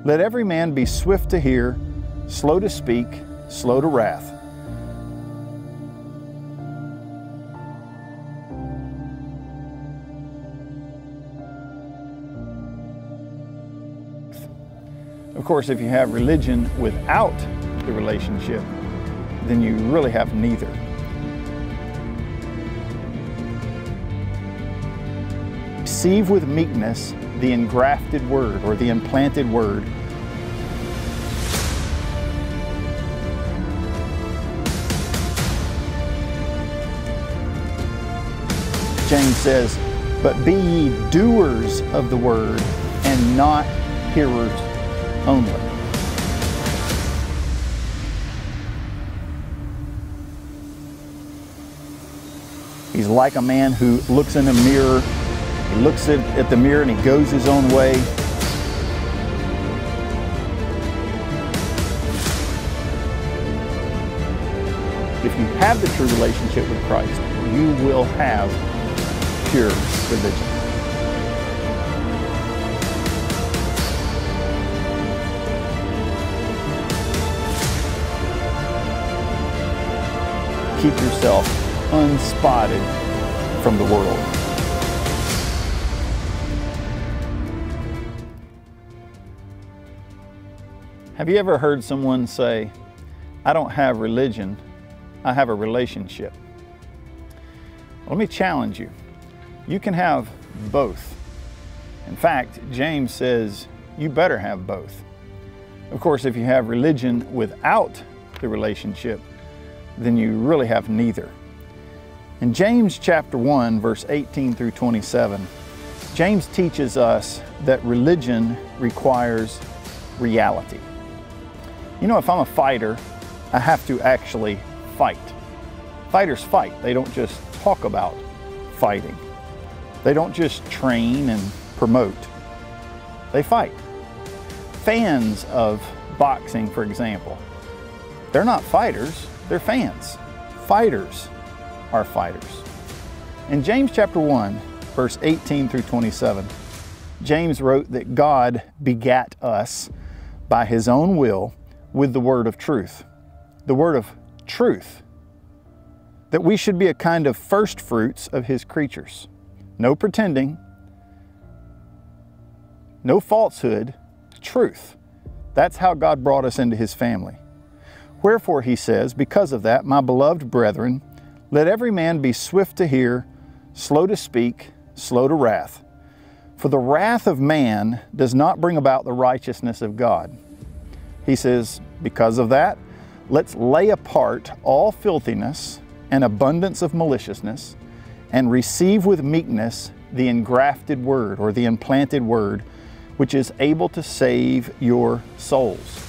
Let every man be swift to hear, slow to speak, slow to wrath. Of course, if you have religion without the relationship, then you really have neither. Receive with meekness the engrafted word or the implanted word. James says, but be ye doers of the word and not hearers only. He's like a man who looks in a mirror. He looks at the mirror and he goes his own way. If you have the true relationship with Christ, you will have pure religion. Keep yourself unspotted from the world. Have you ever heard someone say, I don't have religion, I have a relationship? Well, let me challenge you. You can have both. In fact, James says you better have both. Of course, if you have religion without the relationship, then you really have neither. In James chapter 1, verse 18 through 27, James teaches us that religion requires reality. You know, if I'm a fighter, I have to actually fight. Fighters fight. They don't just talk about fighting. They don't just train and promote. They fight. Fans of boxing, for example, they're not fighters, they're fans. Fighters are fighters. In James chapter 1, verse 18 through 27, James wrote that God begat us by his own will with the word of truth. The word of truth. That we should be a kind of first fruits of his creatures. No pretending, no falsehood, truth. That's how God brought us into his family. Wherefore, he says, because of that, my beloved brethren, let every man be swift to hear, slow to speak, slow to wrath. For the wrath of man does not bring about the righteousness of God. He says, because of that, let's lay apart all filthiness and abundance of maliciousness, and receive with meekness the engrafted word or the implanted word, which is able to save your souls.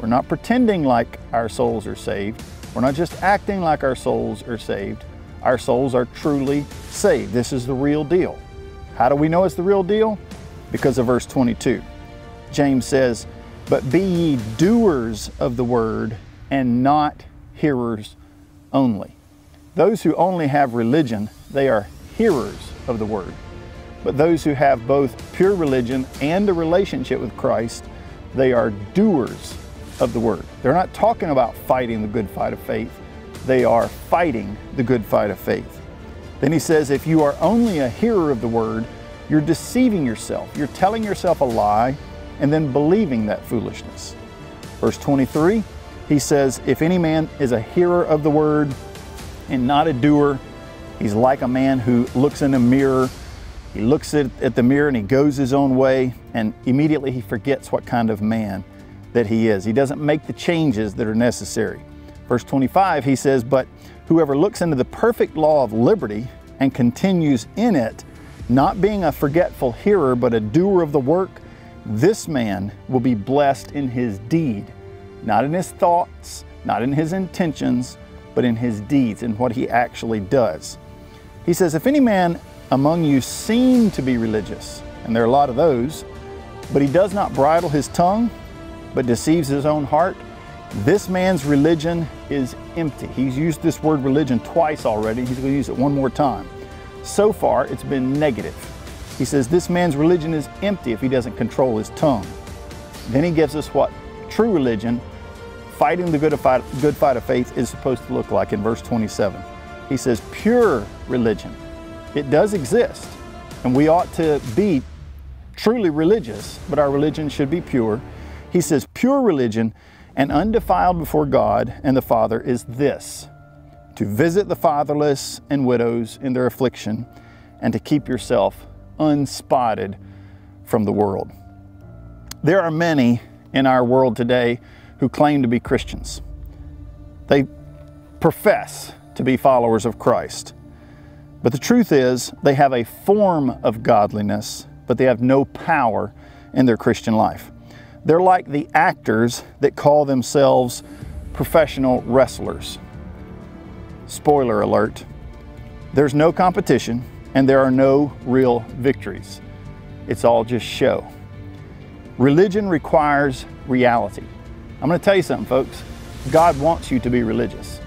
We're not pretending like our souls are saved. We're not just acting like our souls are saved. Our souls are truly saved. This is the real deal. How do we know it's the real deal? Because of verse 22. James says, but be ye doers of the word and not hearers only. Those who only have religion, they are hearers of the word. But those who have both pure religion and a relationship with Christ, they are doers of the word. They're not talking about fighting the good fight of faith. They are fighting the good fight of faith. Then he says, if you are only a hearer of the word, you're deceiving yourself. You're telling yourself a lie and then believing that foolishness. Verse 23, he says, if any man is a hearer of the word and not a doer, he's like a man who looks in a mirror. He looks at the mirror and he goes his own way, and immediately he forgets what kind of man that he is. He doesn't make the changes that are necessary. Verse 25, he says, but whoever looks into the perfect law of liberty and continues in it, not being a forgetful hearer, but a doer of the work, this man will be blessed in his deed, not in his thoughts, not in his intentions, but in his deeds, in what he actually does. He says, if any man among you seem to be religious, and there are a lot of those, but he does not bridle his tongue, but deceives his own heart, this man's religion is empty. He's used this word religion twice already. He's going to use it one more time. So far, it's been negative. He says this man's religion is empty if he doesn't control his tongue. Then he gives us what true religion, fighting the good fight of faith, is supposed to look like in verse 27. He says pure religion. It does exist, and we ought to be truly religious, but our religion should be pure. He says pure religion and undefiled before God and the Father is this: to visit the fatherless and widows in their affliction, and to keep yourself unspotted from the world. There are many in our world today who claim to be Christians. They profess to be followers of Christ. But the truth is, they have a form of godliness, but they have no power in their Christian life. They're like the actors that call themselves professional wrestlers. Spoiler alert, there's no competition and there are no real victories. It's all just show. Religion requires reality. I'm going to tell you something, folks. God wants you to be religious.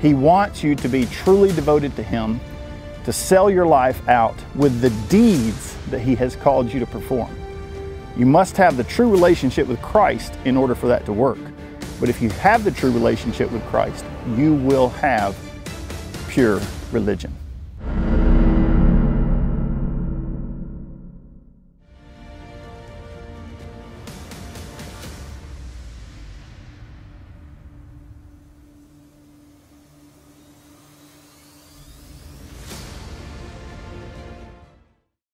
He wants you to be truly devoted to Him, to sell your life out with the deeds that He has called you to perform. You must have the true relationship with Christ in order for that to work. But if you have the true relationship with Christ, you will have pure religion.